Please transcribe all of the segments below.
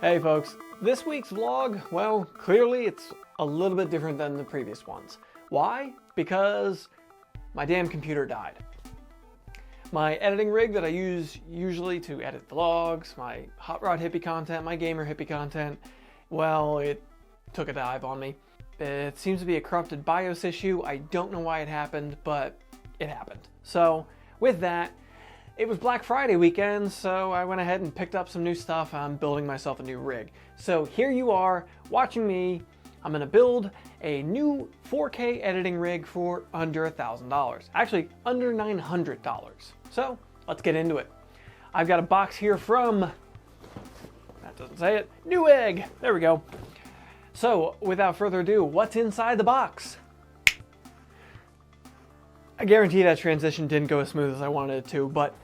Hey folks, this week's vlog, well, clearly it's a little bit different than the previous ones. Why? Because my damn computer died. My editing rig that I use usually to edit vlogs, my hot rod hippie content, my gamer hippie content, well, it took a dive on me. It seems to be a corrupted BIOS issue. I don't know why it happened, but it happened. So with that, it was Black Friday weekend, so I went ahead and picked up some new stuff. I'm building myself a new rig. So here you are watching me. I'm gonna build a new 4K editing rig for under $1,000. Actually, under $900. So let's get into it. I've got a box here from, that doesn't say it, Newegg. There we go. So without further ado, what's inside the box? I guarantee that transition didn't go as smooth as I wanted it to, but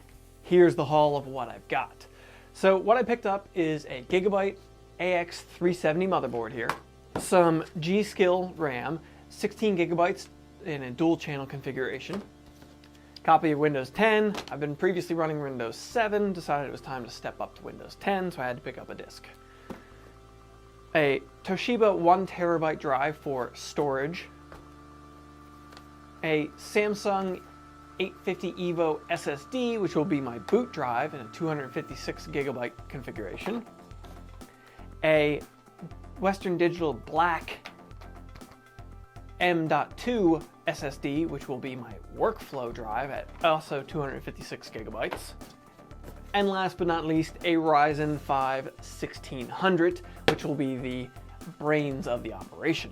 here's the haul of what I've got. So what I picked up is a Gigabyte AX370 motherboard here, some G.Skill RAM, 16 gigabytes in a dual channel configuration, copy of Windows 10. I've been previously running Windows 7, decided it was time to step up to Windows 10, so I had to pick up a disk. A Toshiba 1 terabyte drive for storage, a Samsung 850 EVO SSD, which will be my boot drive in a 256 gigabyte configuration, a Western Digital Black M.2 SSD, which will be my workflow drive at also 256 gigabytes, and last but not least, a Ryzen 5 1600, which will be the brains of the operation.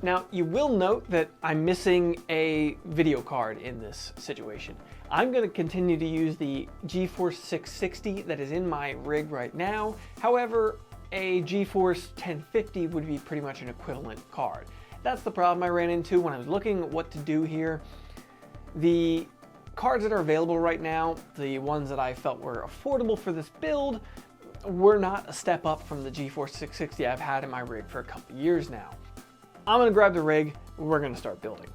Now, you will note that I'm missing a video card in this situation. I'm going to continue to use the GeForce 660 that is in my rig right now. However, a GeForce 1050 would be pretty much an equivalent card. That's the problem I ran into when I was looking at what to do here. The cards that are available right now, the ones that I felt were affordable for this build, were not a step up from the GeForce 660 I've had in my rig for a couple years now. I'm gonna grab the rig, we're gonna start building.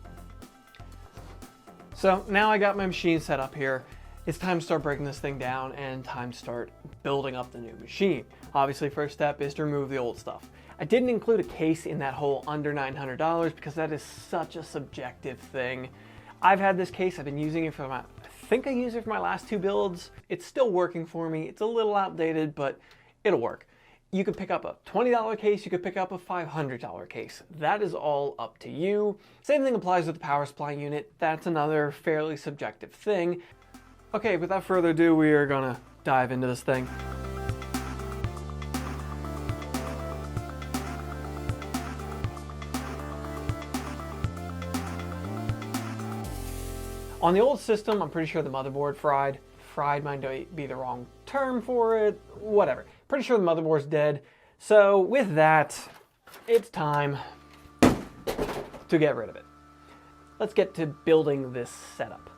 So now I got my machine set up here. It's time to start breaking this thing down and time to start building up the new machine. Obviously, first step is to remove the old stuff. I didn't include a case in that whole under $900 because that is such a subjective thing. I've had this case, I've been using it for I think I used it for my last two builds. It's still working for me. It's a little outdated, but it'll work. You could pick up a $20 case, you could pick up a $500 case. That is all up to you. Same thing applies with the power supply unit. That's another fairly subjective thing. Okay, without further ado, we are gonna dive into this thing. On the old system, I'm pretty sure the motherboard fried. Fried might be the wrong term for it, whatever. Pretty sure the motherboard's dead. So with that, it's time to get rid of it. Let's get to building this setup.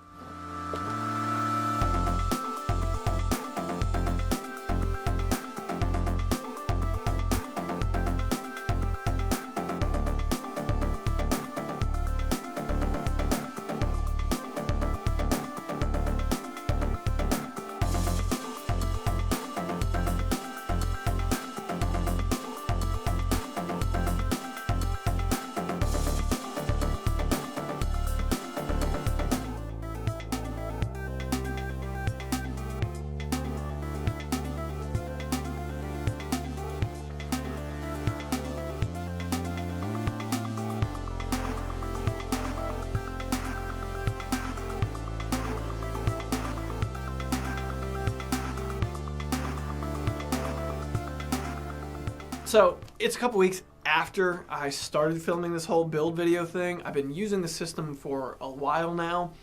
So it's a couple weeks after I started filming this whole build video thing. I've been using the system for a while now,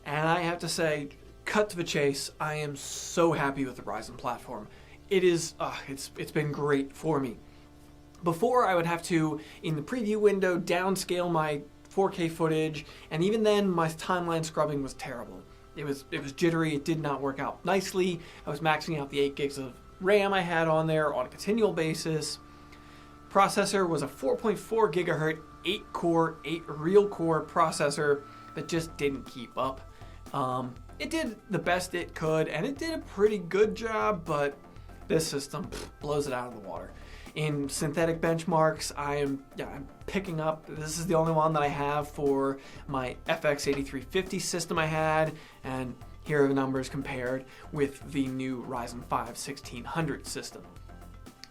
and I have to say, cut to the chase, I am so happy with the Ryzen platform. It is, it's been great for me. Before, I would have to, in the preview window, downscale my 4K footage, and even then, my timeline scrubbing was terrible. It was jittery, it did not work out nicely. I was maxing out the 8 gigs of RAM I had on there on a continual basis. Processor was a 4.4 gigahertz, 8 core, 8 real core processor that just didn't keep up. It did the best it could, and it did a pretty good job, but This system blows it out of the water. In synthetic benchmarks, I'm picking up, this is the only one that I have for my FX 8350 system I had, and here are the numbers compared with the new Ryzen 5 1600 system.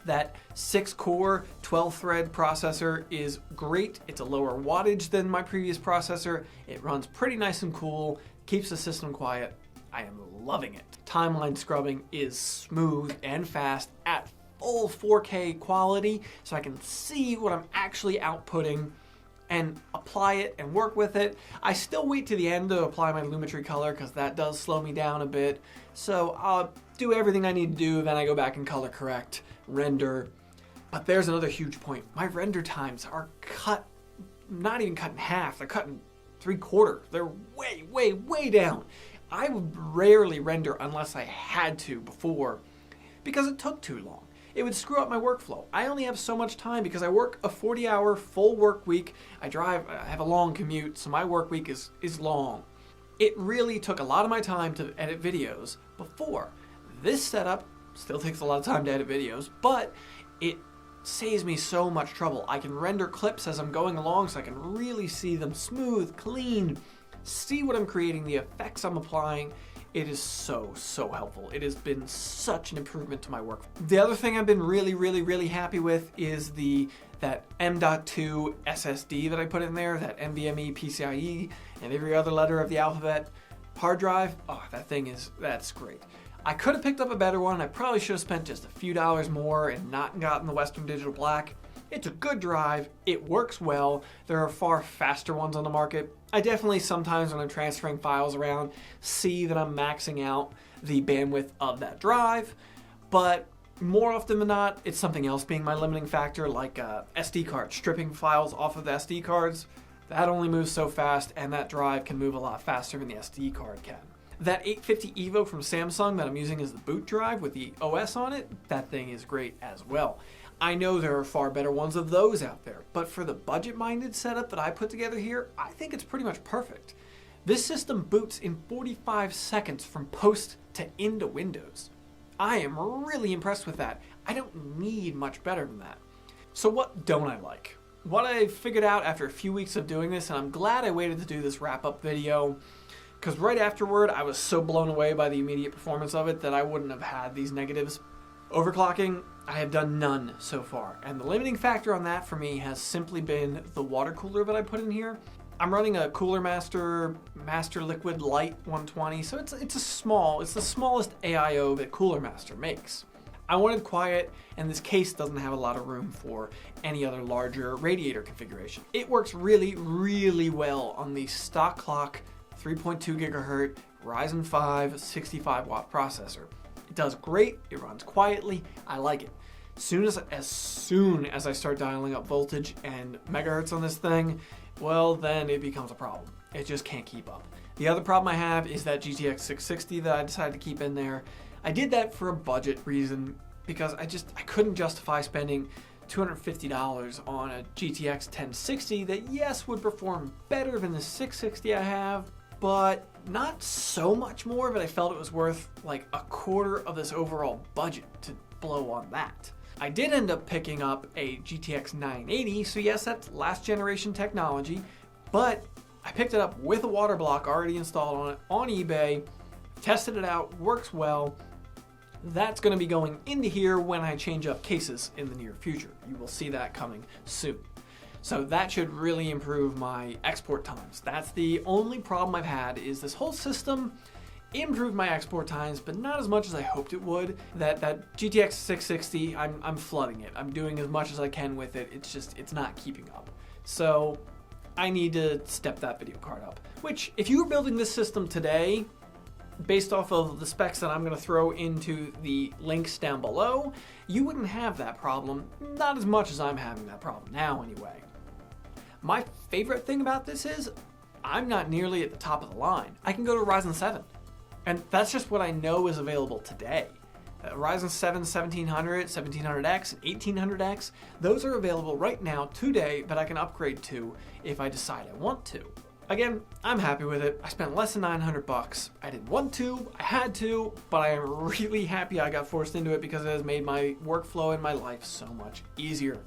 That 6-core, 12-thread processor is great. It's a lower wattage than my previous processor. It runs pretty nice and cool, keeps the system quiet. I am loving it. Timeline scrubbing is smooth and fast at full 4K quality, so I can see what I'm actually outputting and apply it and work with it. I still wait to the end to apply my Lumetri color because that does slow me down a bit. So I'll do everything I need to do, then I go back and color correct, render. But there's another huge point. My render times are cut, not even cut in half, they're cut in 3/4. They're way, way, way down. I would rarely render unless I had to before because it took too long. It would screw up my workflow. I only have so much time because I work a 40-hour full work week. I have a long commute, so my work week is long. It really took a lot of my time to edit videos before. This setup still takes a lot of time to edit videos, but it saves me so much trouble. I can render clips as I'm going along so I can really see them smooth, clean, see what I'm creating, the effects I'm applying. It is so, so helpful. It has been such an improvement to my work. The other thing I've been really, really, really happy with is that M.2 SSD that I put in there, that NVMe, PCIe, and every other letter of the alphabet hard drive. Oh, that's great. I could have picked up a better one. I probably should have spent just a few dollars more and not gotten the Western Digital Black. It's a good drive, it works well. There are far faster ones on the market. I definitely sometimes when I'm transferring files around see that I'm maxing out the bandwidth of that drive, but more often than not, it's something else being my limiting factor, like SD cards, stripping files off of the SD cards. That only moves so fast, and that drive can move a lot faster than the SD card can. That 850 EVO from Samsung that I'm using as the boot drive with the OS on it, that thing is great as well. I know there are far better ones of those out there, but for the budget-minded setup that I put together here, I think it's pretty much perfect. This system boots in 45 seconds from post to into Windows. I am really impressed with that. I don't need much better than that. So what don't I like? What I figured out after a few weeks of doing this, and I'm glad I waited to do this wrap-up video, because right afterward I was so blown away by the immediate performance of it that I wouldn't have had these negatives. Overclocking, I have done none so far, and the limiting factor on that for me has simply been the water cooler that I put in here. I'm running a Cooler Master Liquid Light 120, so it's the smallest AIO that Cooler Master makes. I wanted quiet, and this case doesn't have a lot of room for any other larger radiator configuration. It works really, really well on the stock clock 3.2 gigahertz Ryzen 5 65 watt processor. It does great, it runs quietly, I like it. As soon as I start dialing up voltage and megahertz on this thing, well then it becomes a problem. It just can't keep up. The other problem I have is that GTX 660 that I decided to keep in there. I did that for a budget reason because I couldn't justify spending $250 on a GTX 1060 that yes would perform better than the 660 I have, but not so much more, but I felt it was worth like a quarter of this overall budget to blow on that. I did end up picking up a GTX 980, so yes, that's last generation technology, but I picked it up with a water block already installed on it on eBay, tested it out, works well. That's going to be going into here when I change up cases in the near future. You will see that coming soon. So that should really improve my export times. That's the only problem I've had, is this whole system improved my export times, but not as much as I hoped it would. That GTX 660, I'm flooding it. I'm doing as much as I can with it. It's not keeping up. So I need to step that video card up. Which, if you were building this system today, based off of the specs that I'm going to throw into the links down below, you wouldn't have that problem. Not as much as I'm having that problem now, anyway. My favorite thing about this is I'm not nearly at the top of the line. I can go to Ryzen 7, and that's just what I know is available today. Ryzen 7 1700, 1700X, and 1800X, those are available right now today, but I can upgrade to if I decide I want to. Again, I'm happy with it. I spent less than 900 bucks. I didn't want to, I had to, but I am really happy I got forced into it because it has made my workflow and my life so much easier.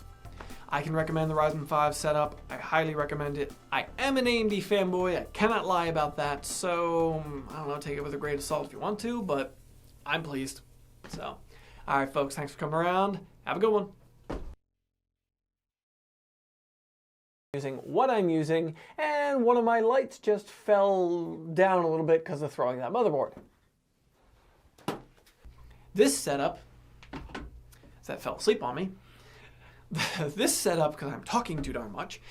I can recommend the Ryzen 5 setup. I highly recommend it. I am an AMD fanboy. I cannot lie about that. So, I don't know, take it with a grain of salt if you want to, but I'm pleased. So, all right, folks, thanks for coming around. Have a good one. Using what I'm using, and one of my lights just fell down a little bit because of throwing that motherboard. This setup, that fell asleep on me. This setup, because I'm talking too darn much,